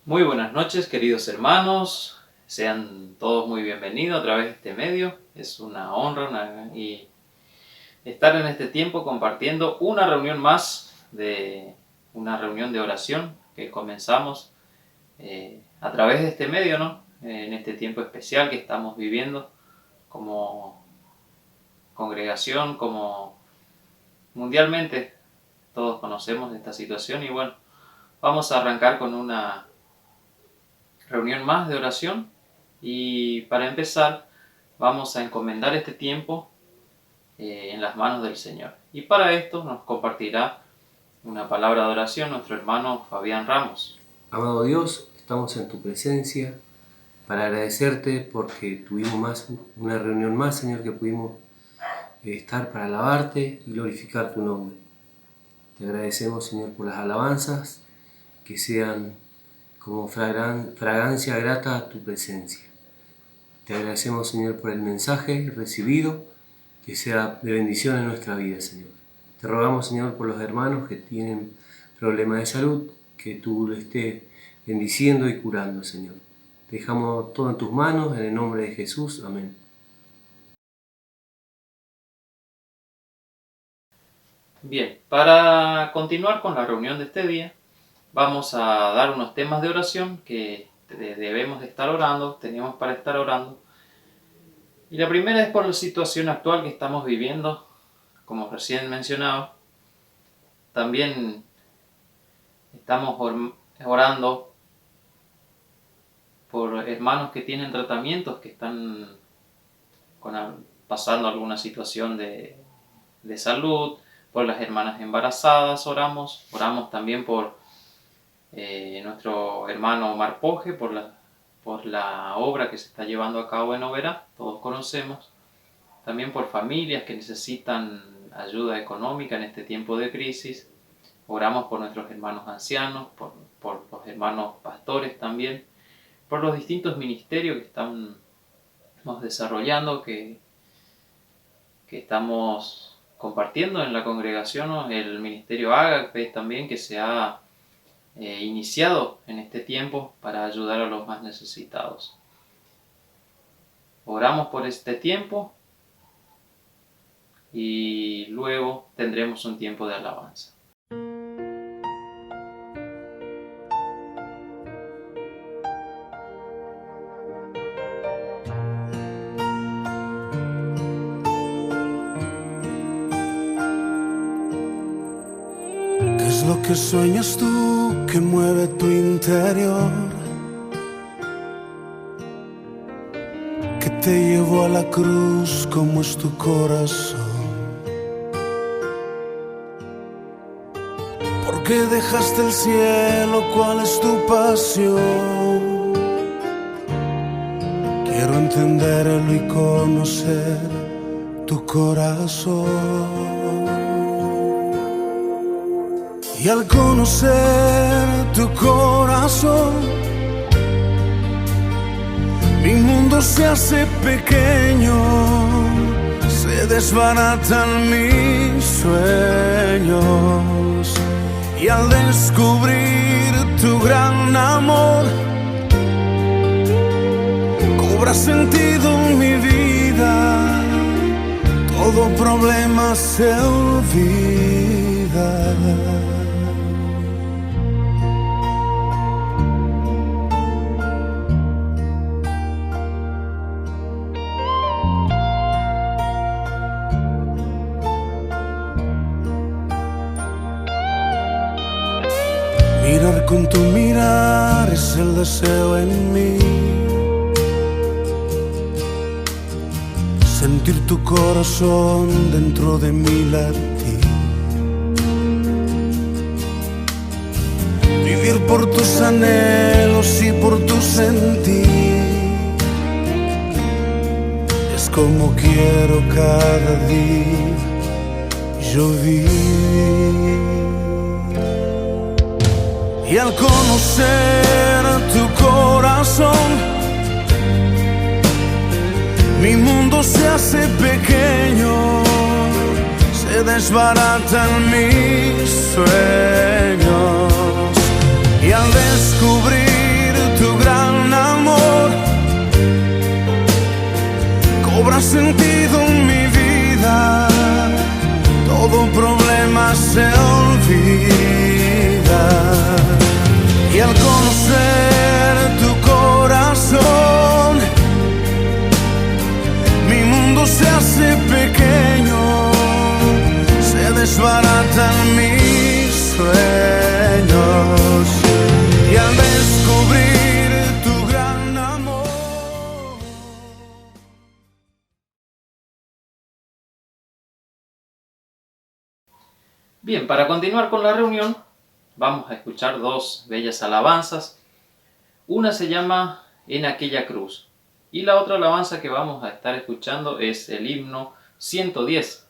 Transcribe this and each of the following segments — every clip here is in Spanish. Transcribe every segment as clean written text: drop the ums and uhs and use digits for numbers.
Muy buenas noches, queridos hermanos. Sean todos muy bienvenidos a través de este medio. Es una honra y estar en este tiempo compartiendo una reunión más de una reunión de oración que comenzamos a través de este medio, ¿no? En este tiempo especial que estamos viviendo como congregación, como mundialmente. Todos conocemos esta situación y bueno, vamos a arrancar con una reunión más de oración y para empezar vamos a encomendar este tiempo en las manos del Señor. Y para esto nos compartirá una palabra de oración nuestro hermano Fabián Ramos. Amado Dios, estamos en tu presencia para agradecerte porque tuvimos una reunión más, Señor, que pudimos estar para alabarte y glorificar tu nombre. Te agradecemos, Señor, por las alabanzas, que sean como fragancia grata a tu presencia. Te agradecemos, Señor, por el mensaje recibido, que sea de bendición en nuestra vida, Señor. Te rogamos, Señor, por los hermanos que tienen problemas de salud, que tú lo estés bendiciendo y curando, Señor. Te dejamos todo en tus manos, en el nombre de Jesús. Amén. Bien, para continuar con la reunión de este día, vamos a dar unos temas de oración que debemos de estar orando, tenemos para estar orando. Y la primera es por la situación actual que estamos viviendo, como recién mencionado. También estamos orando por hermanos que tienen tratamientos, que están pasando alguna situación de salud, por las hermanas embarazadas oramos también por nuestro hermano Omar Poje, por la obra que se está llevando a cabo en Oberá, todos conocemos. También por familias que necesitan ayuda económica en este tiempo de crisis. Oramos por nuestros hermanos ancianos, por los hermanos pastores también, por los distintos ministerios que estamos desarrollando, que estamos compartiendo en la congregación, ¿no? El ministerio Ágape también, que se ha iniciado en este tiempo para ayudar a los más necesitados. Oramos por este tiempo y luego tendremos un tiempo de alabanza. ¿Qué es lo que sueñas tú que mueve tu interior? Que te llevó a la cruz, ¿cómo es tu corazón? ¿Por qué dejaste el cielo? ¿Cuál es tu pasión? Quiero entenderlo y conocer tu corazón. Y al conocer tu corazón, mi mundo se hace pequeño, se desbaratan mis sueños. Y al descubrir tu gran amor, cobra sentido mi vida, todo problema se olvida. Mirar con tu mirar es el deseo en mí. Sentir tu corazón dentro de mi latir. Vivir por tus anhelos y por tu sentir. Es como quiero cada día yo vivir. Y al conocer tu corazón, mi mundo se hace pequeño, se desbaratan mis sueños. Y al descubrir sentido en mi vida, todo problema se olvida. Y al conocer tu corazón, mi mundo se hace pequeño, se desbaratan mis sueños. Y al descubrir tu gran amor. Bien, para continuar con la reunión, vamos a escuchar dos bellas alabanzas. Una se llama En aquella cruz y la otra alabanza que vamos a estar escuchando es el himno 110.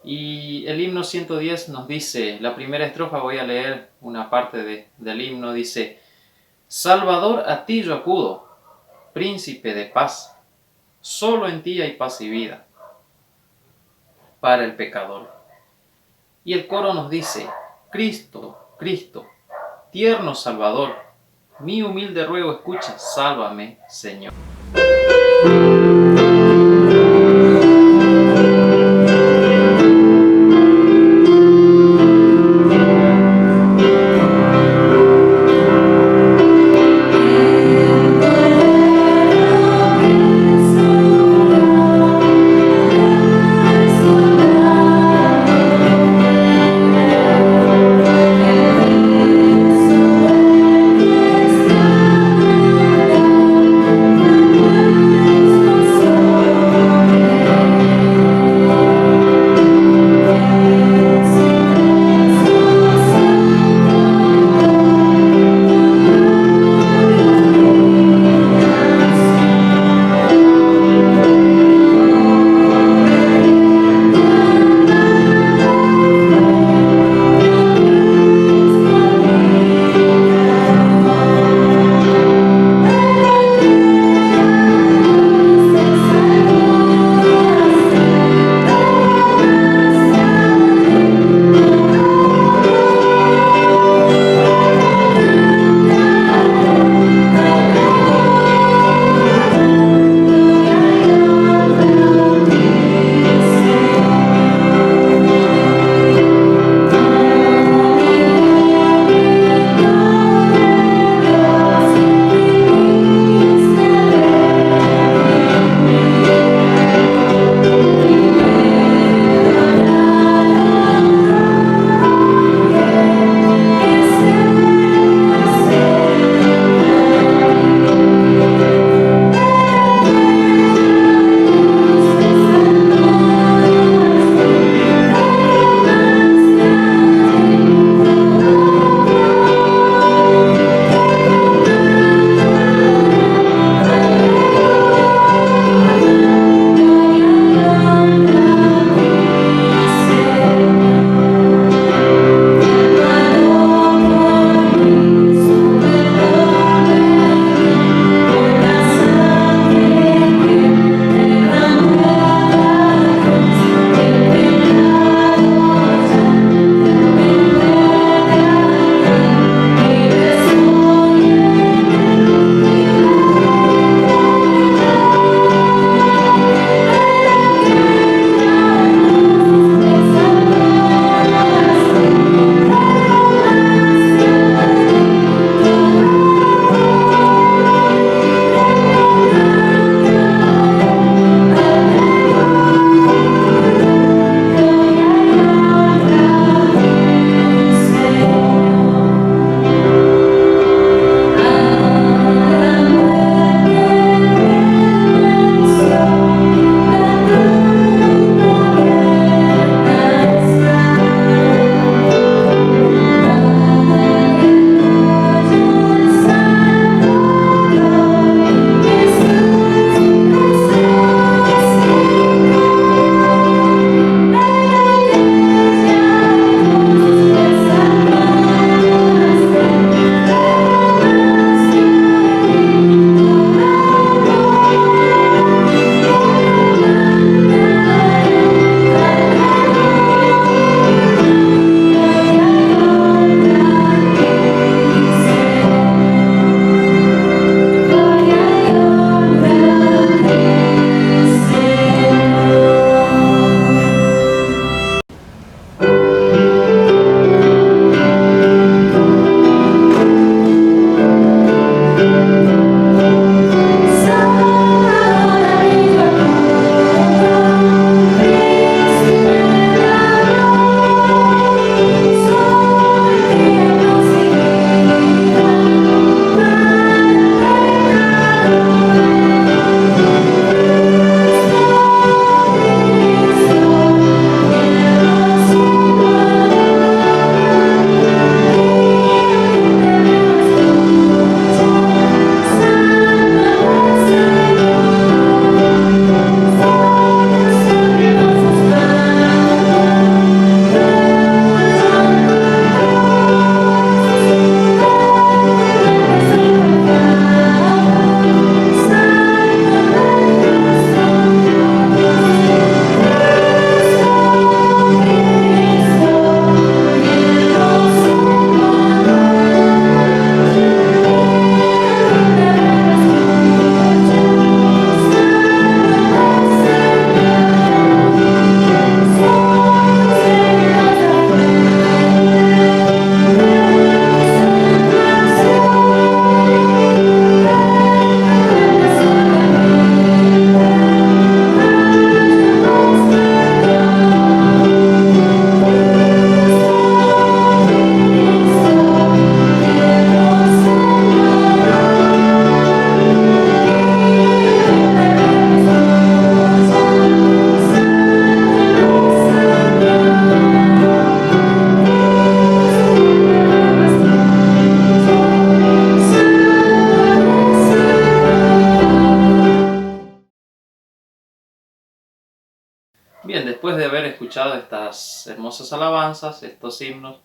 Y el himno 110 nos dice, la primera estrofa, voy a leer una parte del himno, dice: Salvador, a ti yo acudo, príncipe de paz, solo en ti hay paz y vida para el pecador. Y el coro nos dice: Cristo, Cristo, tierno Salvador, mi humilde ruego escucha, sálvame, Señor. después de haber escuchado estas hermosas alabanzas, estos himnos,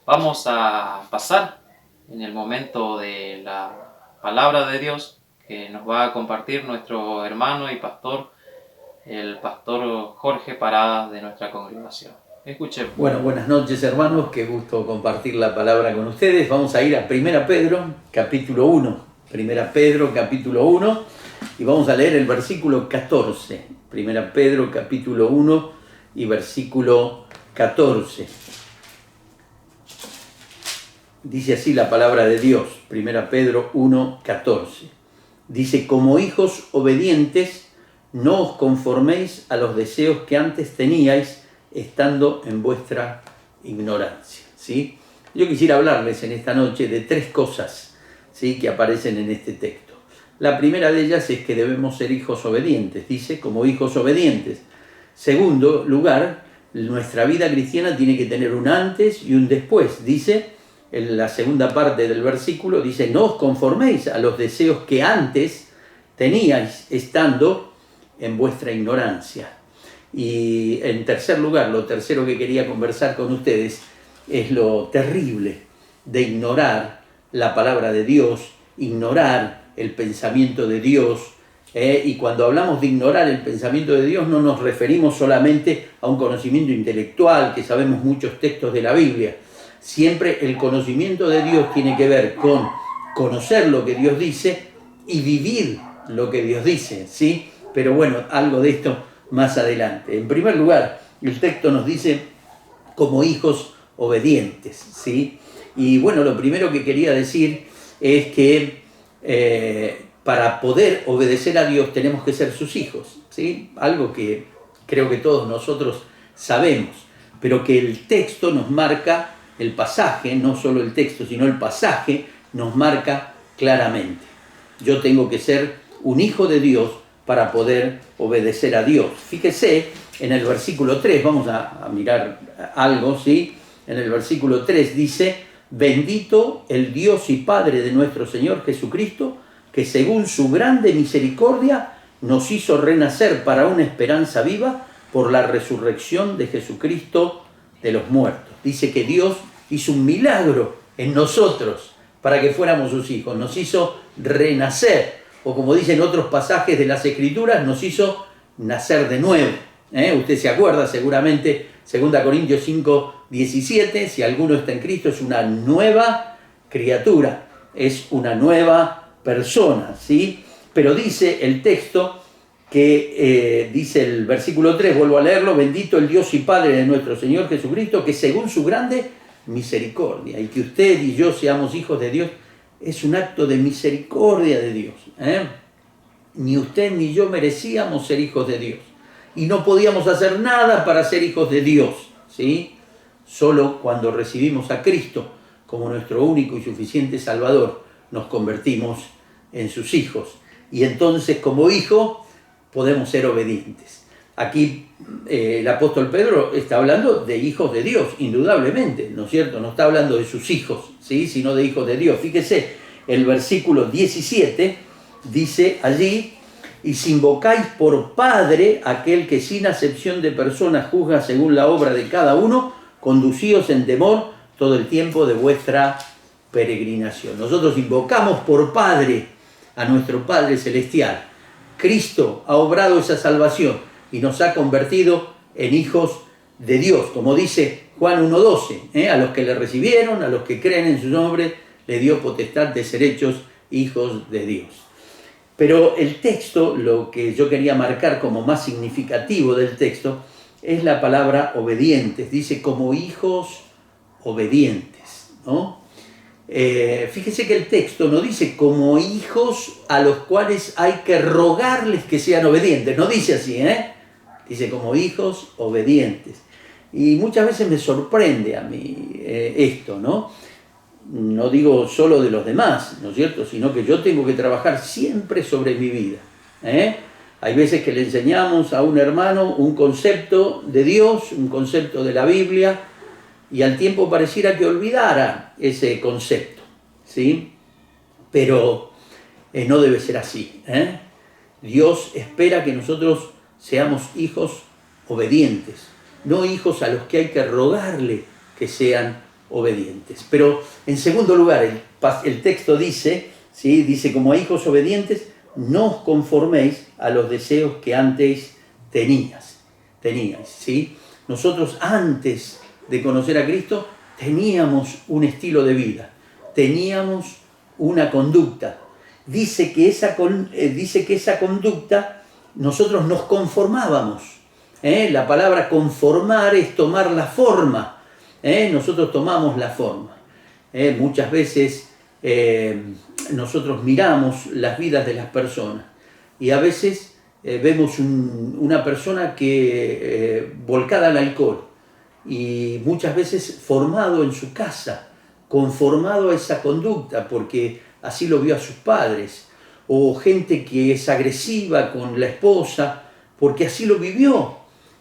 vamos a pasar en el momento de la palabra de Dios que nos va a compartir nuestro hermano y pastor, el pastor Jorge Parada de nuestra congregación. Escuchemos. Bueno, buenas noches hermanos, qué gusto compartir la palabra con ustedes. Vamos a ir a 1 Pedro, capítulo 1. 1 Pedro, capítulo 1, y vamos a leer el versículo 14. 1 Pedro, capítulo 1 y versículo 14. Dice así la palabra de Dios, 1 Pedro 1, 14. Dice, como hijos obedientes, no os conforméis a los deseos que antes teníais, estando en vuestra ignorancia. ¿Sí? Yo quisiera hablarles en esta noche de 3 cosas, ¿sí?, que aparecen en este texto. La primera de ellas es que debemos ser hijos obedientes, dice, como hijos obedientes. Segundo lugar, nuestra vida cristiana tiene que tener un antes y un después. Dice, en la segunda parte del versículo, dice, no os conforméis a los deseos que antes teníais, estando en vuestra ignorancia. Y en tercer lugar, lo tercero que quería conversar con ustedes es lo terrible de ignorar la palabra de Dios, ignorar el pensamiento de Dios. Y cuando hablamos de ignorar el pensamiento de Dios no nos referimos solamente a un conocimiento intelectual, que sabemos muchos textos de la Biblia. Siempre el conocimiento de Dios tiene que ver con conocer lo que Dios dice y vivir lo que Dios dice, ¿sí? Pero bueno, algo de esto más adelante. En primer lugar, el texto nos dice como hijos obedientes, ¿sí? Y bueno, lo primero que quería decir es que para poder obedecer a Dios tenemos que ser sus hijos, ¿sí? Algo que creo que todos nosotros sabemos, pero que el texto nos marca, el pasaje, no solo el texto, sino el pasaje nos marca claramente. Yo tengo que ser un hijo de Dios para poder obedecer a Dios. Fíjese, en el versículo 3, vamos a mirar algo, ¿sí? En el versículo 3 dice, bendito el Dios y Padre de nuestro Señor Jesucristo, que según su grande misericordia nos hizo renacer para una esperanza viva por la resurrección de Jesucristo de los muertos. Dice que Dios hizo un milagro en nosotros para que fuéramos sus hijos. Nos hizo renacer, o como dicen otros pasajes de las Escrituras, nos hizo nacer de nuevo. Usted se acuerda seguramente, 2 Corintios 5, 17, si alguno está en Cristo es una nueva criatura, es una nueva persona, ¿sí? Pero dice el texto que, dice el versículo 3, vuelvo a leerlo, bendito el Dios y Padre de nuestro Señor Jesucristo, que según su grande misericordia, y que usted y yo seamos hijos de Dios, es un acto de misericordia de Dios. Ni usted ni yo merecíamos ser hijos de Dios. Y no podíamos hacer nada para ser hijos de Dios, ¿sí? Solo cuando recibimos a Cristo como nuestro único y suficiente Salvador, nos convertimos en sus hijos. Y entonces, como hijo, podemos ser obedientes. Aquí el apóstol Pedro está hablando de hijos de Dios, indudablemente, ¿no es cierto? No está hablando de sus hijos, ¿sí?, sino de hijos de Dios. Fíjese, el versículo 17 dice allí, y si invocáis por Padre aquel que sin acepción de personas juzga según la obra de cada uno, conducíos en temor todo el tiempo de vuestra peregrinación. Nosotros invocamos por Padre a nuestro Padre Celestial. Cristo ha obrado esa salvación y nos ha convertido en hijos de Dios. Como dice Juan 1:12, a los que le recibieron, a los que creen en su nombre, le dio potestad de ser hechos hijos de Dios. Pero el texto, lo que yo quería marcar como más significativo del texto, es la palabra obedientes. Dice como hijos obedientes, ¿no? Fíjese que el texto no dice como hijos a los cuales hay que rogarles que sean obedientes. No dice así, dice como hijos obedientes. Y muchas veces me sorprende a mí esto, ¿no? No digo solo de los demás, ¿no es cierto?, sino que yo tengo que trabajar siempre sobre mi vida. Hay veces que le enseñamos a un hermano un concepto de Dios, un concepto de la Biblia, y al tiempo pareciera que olvidara ese concepto, ¿sí? Pero no debe ser así. Dios espera que nosotros seamos hijos obedientes, no hijos a los que hay que rogarle que sean obedientes. Pero en segundo lugar, el texto dice, ¿sí? Dice, como a hijos obedientes, no os conforméis a los deseos que antes teníais, ¿sí? Nosotros antes de conocer a Cristo teníamos un estilo de vida, teníamos una conducta. Dice que esa conducta nosotros nos conformábamos. La palabra conformar es tomar la forma. Nosotros tomamos la forma. Muchas veces nosotros miramos las vidas de las personas y a veces vemos una persona que volcada al alcohol y muchas veces formado en su casa, conformado a esa conducta porque así lo vio a sus padres, o gente que es agresiva con la esposa porque así lo vivió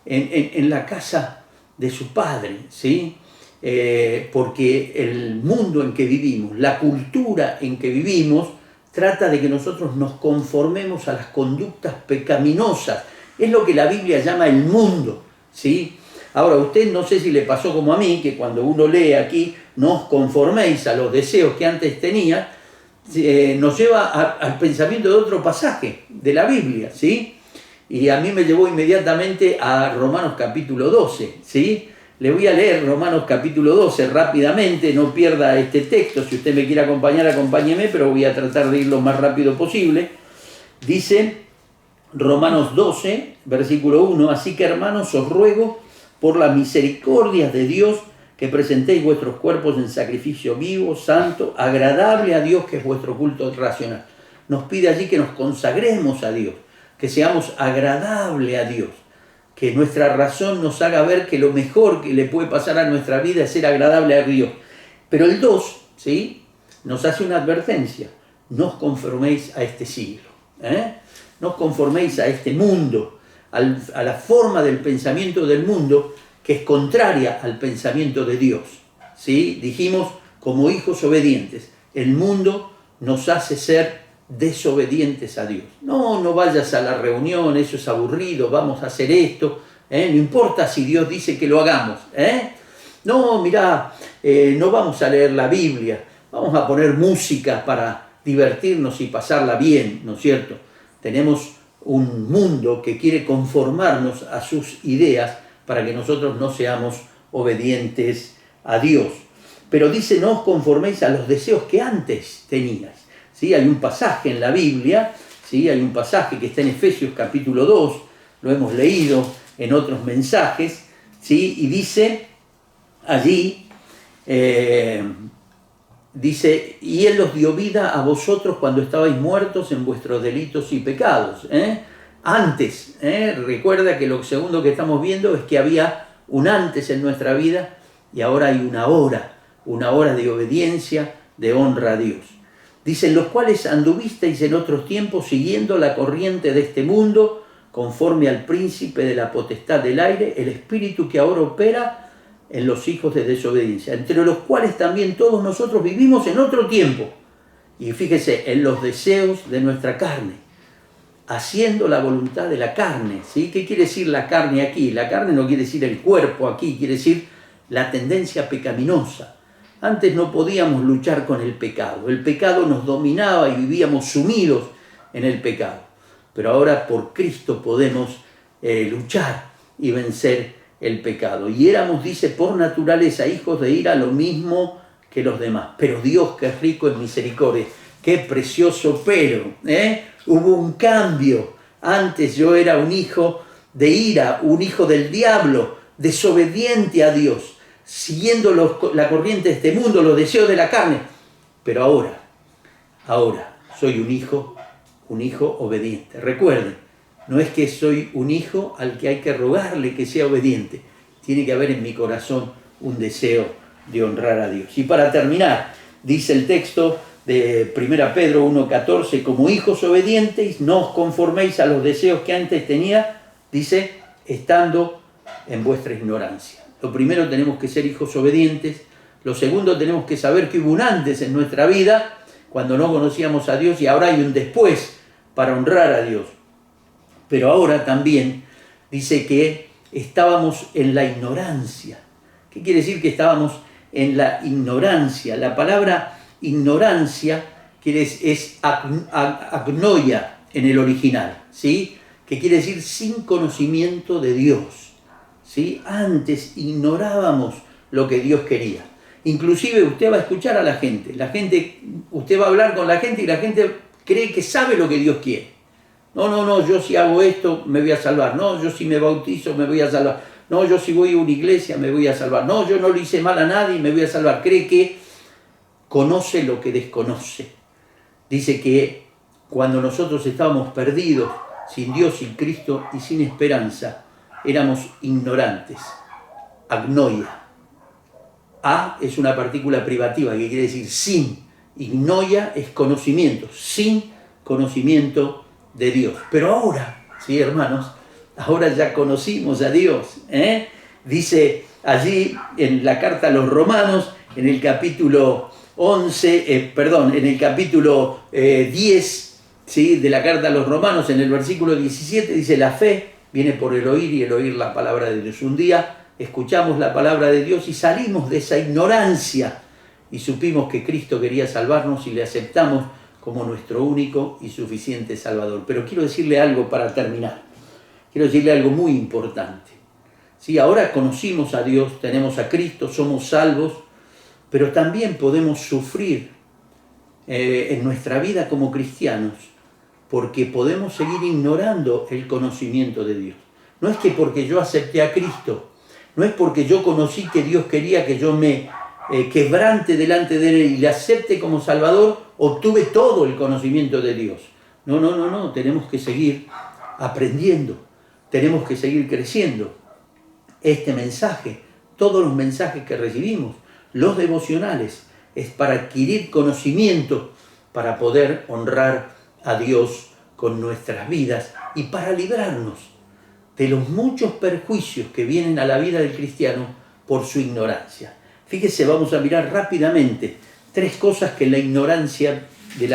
en la casa de su padre, ¿sí? Porque el mundo en que vivimos, la cultura en que vivimos, trata de que nosotros nos conformemos a las conductas pecaminosas. Es lo que la Biblia llama el mundo, ¿sí? Ahora, a usted no sé si le pasó como a mí, que cuando uno lee aquí, no os conforméis a los deseos que antes tenía, nos lleva al pensamiento de otro pasaje de la Biblia, ¿sí? Y a mí me llevó inmediatamente a Romanos capítulo 12, ¿sí? Le voy a leer Romanos capítulo 12 rápidamente, no pierda este texto, si usted me quiere acompañar, acompáñeme, pero voy a tratar de ir lo más rápido posible. Dice Romanos 12, versículo 1, así que hermanos os ruego por las misericordias de Dios que presentéis vuestros cuerpos en sacrificio vivo, santo, agradable a Dios, que es vuestro culto racional. Nos pide allí que nos consagremos a Dios, que seamos agradable a Dios, que nuestra razón nos haga ver que lo mejor que le puede pasar a nuestra vida es ser agradable a Dios. Pero el 2, ¿sí?, nos hace una advertencia: no os conforméis a este siglo, no os conforméis a este mundo, a la forma del pensamiento del mundo que es contraria al pensamiento de Dios, ¿sí? Dijimos, como hijos obedientes, el mundo nos hace ser desobedientes a Dios. No vayas a la reunión, eso es aburrido, vamos a hacer esto, no importa si Dios dice que lo hagamos, no, mirá, no vamos a leer la Biblia, vamos a poner música para divertirnos y pasarla bien, ¿no es cierto? Tenemos un mundo que quiere conformarnos a sus ideas para que nosotros no seamos obedientes a Dios. Pero dice, no os conforméis a los deseos que antes teníais. ¿Sí? Hay un pasaje en la Biblia, ¿sí? Hay un pasaje que está en Efesios capítulo 2, lo hemos leído en otros mensajes, ¿sí? Y dice allí, dice, y Él os dio vida a vosotros cuando estabais muertos en vuestros delitos y pecados. Antes, recuerda que lo segundo que estamos viendo es que había un antes en nuestra vida y ahora hay una hora de obediencia, de honra a Dios. Dicen, los cuales anduvisteis en otros tiempos siguiendo la corriente de este mundo, conforme al príncipe de la potestad del aire, el espíritu que ahora opera en los hijos de desobediencia, entre los cuales también todos nosotros vivimos en otro tiempo. Y fíjese, en los deseos de nuestra carne, haciendo la voluntad de la carne, ¿sí? ¿Qué quiere decir la carne aquí? La carne no quiere decir el cuerpo aquí, quiere decir la tendencia pecaminosa. Antes no podíamos luchar con el pecado nos dominaba y vivíamos sumidos en el pecado. Pero ahora por Cristo podemos luchar y vencer el pecado. Y éramos, dice, por naturaleza hijos de ira, lo mismo que los demás. Pero Dios, que es rico en misericordia, qué precioso pero, hubo un cambio. Antes yo era un hijo de ira, un hijo del diablo, desobediente a Dios, siguiendo la corriente de este mundo, los deseos de la carne. Pero ahora soy un hijo obediente. Recuerden, no es que soy un hijo al que hay que rogarle que sea obediente. Tiene que haber en mi corazón un deseo de honrar a Dios. Y para terminar, dice el texto de 1 Pedro 1:14, como hijos obedientes, no os conforméis a los deseos que antes tenía, dice, estando en vuestra ignorancia. Lo primero, tenemos que ser hijos obedientes. Lo segundo, tenemos que saber que hubo un antes en nuestra vida, cuando no conocíamos a Dios, y ahora hay un después para honrar a Dios. Pero ahora también dice que estábamos en la ignorancia. ¿Qué quiere decir que estábamos en la ignorancia? La palabra ignorancia es agnoia en el original, ¿sí? Que quiere decir sin conocimiento de Dios, ¿sí? Antes ignorábamos lo que Dios quería. Inclusive usted va a escuchar a la gente, usted va a hablar con la gente y la gente cree que sabe lo que Dios quiere. No, yo si hago esto me voy a salvar. No, yo si me bautizo me voy a salvar. No, yo si voy a una iglesia me voy a salvar. No, yo no le hice mal a nadie y me voy a salvar. Cree que conoce lo que desconoce. Dice que cuando nosotros estábamos perdidos, sin Dios, sin Cristo y sin esperanza, éramos ignorantes. Agnoia. A es una partícula privativa que quiere decir sin. Ignoia es conocimiento, sin conocimiento de Dios. Pero ahora, sí, hermanos, ahora ya conocimos a Dios. Dice allí en la carta a los Romanos, en el capítulo 10, ¿sí? De la carta a los Romanos, en el versículo 17, dice: la fe viene por el oír y el oír la palabra de Dios. Un día escuchamos la palabra de Dios y salimos de esa ignorancia y supimos que Cristo quería salvarnos y le aceptamos como nuestro único y suficiente Salvador. Pero quiero decirle algo para terminar. Quiero decirle algo muy importante. Sí, ahora conocimos a Dios, tenemos a Cristo, somos salvos, pero también podemos sufrir en nuestra vida como cristianos porque podemos seguir ignorando el conocimiento de Dios. No es que porque yo acepté a Cristo, no es porque yo conocí que Dios quería que yo me quebrante delante de Él y le acepte como Salvador, obtuve todo el conocimiento de Dios. No, tenemos que seguir aprendiendo, tenemos que seguir creciendo. Este mensaje, todos los mensajes que recibimos, los devocionales, es para adquirir conocimiento, para poder honrar a Dios con nuestras vidas y para librarnos de los muchos perjuicios que vienen a la vida del cristiano por su ignorancia. Fíjese, vamos a mirar rápidamente 3 cosas que la ignorancia de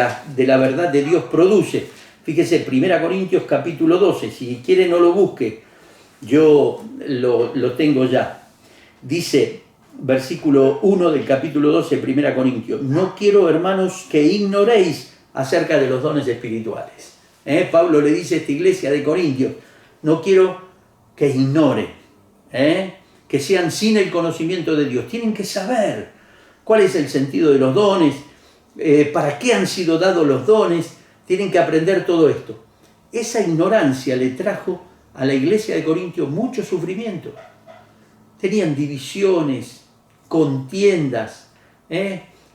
la verdad de Dios produce. Fíjese, 1 Corintios capítulo 12, si quiere no lo busque, yo lo tengo ya. Dice, versículo 1 del capítulo 12, 1 Corintios: no quiero, hermanos, que ignoréis acerca de los dones espirituales. Pablo le dice a esta iglesia de Corintios: no quiero que ignoren, que sean sin el conocimiento de Dios. Tienen que saber cuál es el sentido de los dones, para qué han sido dados los dones. Tienen que aprender todo esto. Esa ignorancia le trajo a la iglesia de Corintios mucho sufrimiento. Tenían divisiones, contiendas,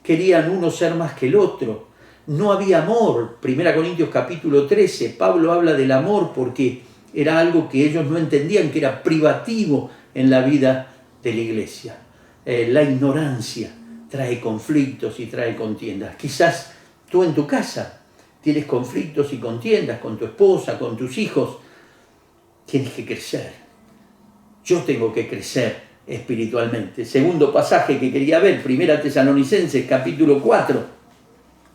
querían uno ser más que el otro. No había amor. 1 Corintios capítulo 13, Pablo habla del amor porque era algo que ellos no entendían, que era privativo en la vida de la iglesia. La ignorancia trae conflictos y trae contiendas. Quizás tú en tu casa tienes conflictos y contiendas con tu esposa, con tus hijos. Tienes que crecer. Yo tengo que crecer espiritualmente. Segundo pasaje que quería ver, 1 Tesalonicenses capítulo 4.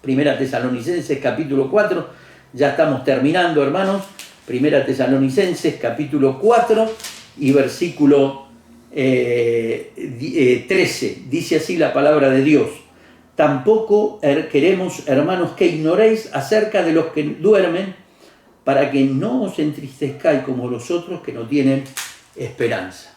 1 Tesalonicenses capítulo 4. Ya estamos terminando, hermanos. 1 Tesalonicenses capítulo 4 y versículo 13. Dice así la palabra de Dios: tampoco queremos, hermanos, que ignoréis acerca de los que duermen, para que no os entristezcáis como los otros que no tienen esperanza.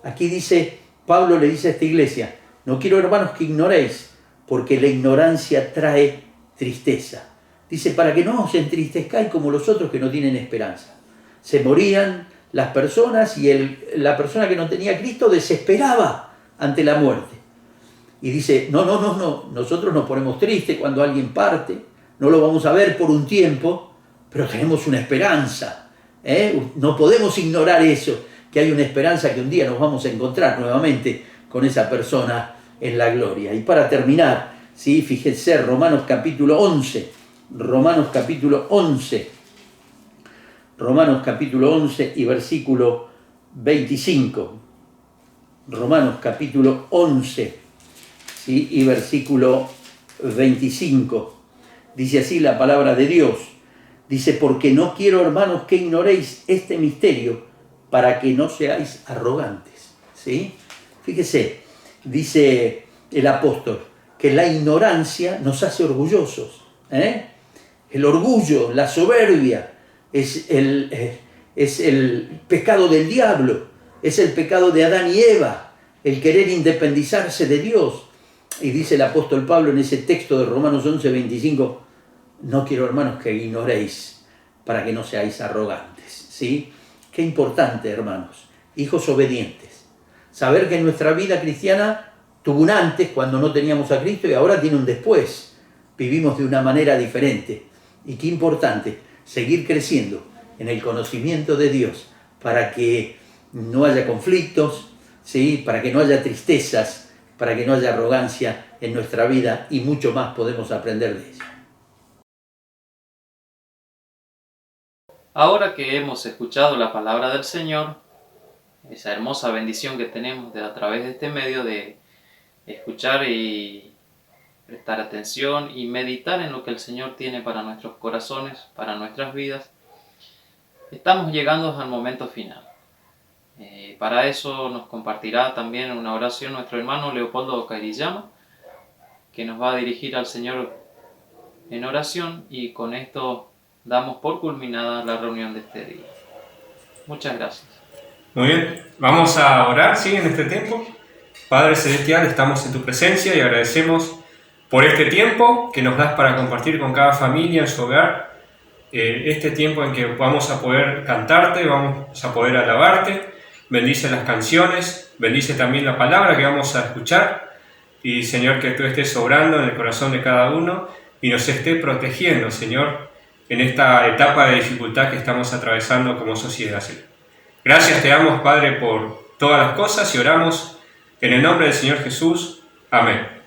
Aquí dice, Pablo le dice a esta iglesia: no quiero, hermanos, que ignoréis, porque la ignorancia trae tristeza. Dice, para que no os entristezcáis como los otros que no tienen esperanza. Se morían las personas y la persona que no tenía a Cristo desesperaba ante la muerte. Y dice, no, nosotros nos ponemos tristes cuando alguien parte, no lo vamos a ver por un tiempo, pero tenemos una esperanza. No podemos ignorar eso, que hay una esperanza que un día nos vamos a encontrar nuevamente con esa persona en la gloria. Y para terminar, ¿sí? Fíjense, Romanos capítulo 11. Romanos capítulo 11 y versículo 25. Romanos capítulo 11, ¿sí? Y versículo 25. Dice así la palabra de Dios. Dice, porque no quiero, hermanos, que ignoréis este misterio, para que no seáis arrogantes. ¿Sí? Fíjese, dice el apóstol, que la ignorancia nos hace orgullosos. El orgullo, la soberbia, es el pecado del diablo, es el pecado de Adán y Eva, el querer independizarse de Dios. Y dice el apóstol Pablo en ese texto de Romanos 11:25, no quiero, hermanos, que ignoréis para que no seáis arrogantes. ¿Sí? Qué importante, hermanos, hijos obedientes. Saber que en nuestra vida cristiana tuvo un antes cuando no teníamos a Cristo y ahora tiene un después. Vivimos de una manera diferente. Y qué importante seguir creciendo en el conocimiento de Dios para que no haya conflictos, ¿sí? Para que no haya tristezas, para que no haya arrogancia en nuestra vida, y mucho más podemos aprender de ella. Ahora que hemos escuchado la palabra del Señor, esa hermosa bendición que tenemos a través de este medio de escuchar y prestar atención y meditar en lo que el Señor tiene para nuestros corazones, para nuestras vidas, estamos llegando al momento final. Para eso nos compartirá también una oración nuestro hermano Leopoldo Kairiyama, que nos va a dirigir al Señor en oración, y con esto damos por culminada la reunión de este día. Muchas gracias. Muy bien, vamos a orar, ¿sí? En este tiempo. Padre Celestial, estamos en tu presencia y agradecemos por este tiempo que nos das para compartir con cada familia en su hogar, este tiempo en que vamos a poder cantarte, vamos a poder alabarte. Bendice las canciones, bendice también la palabra que vamos a escuchar, y Señor, que tú estés obrando en el corazón de cada uno y nos esté protegiendo, Señor, en esta etapa de dificultad que estamos atravesando como sociedad, Señor. Gracias te damos, Padre, por todas las cosas, y oramos en el nombre del Señor Jesús. Amén.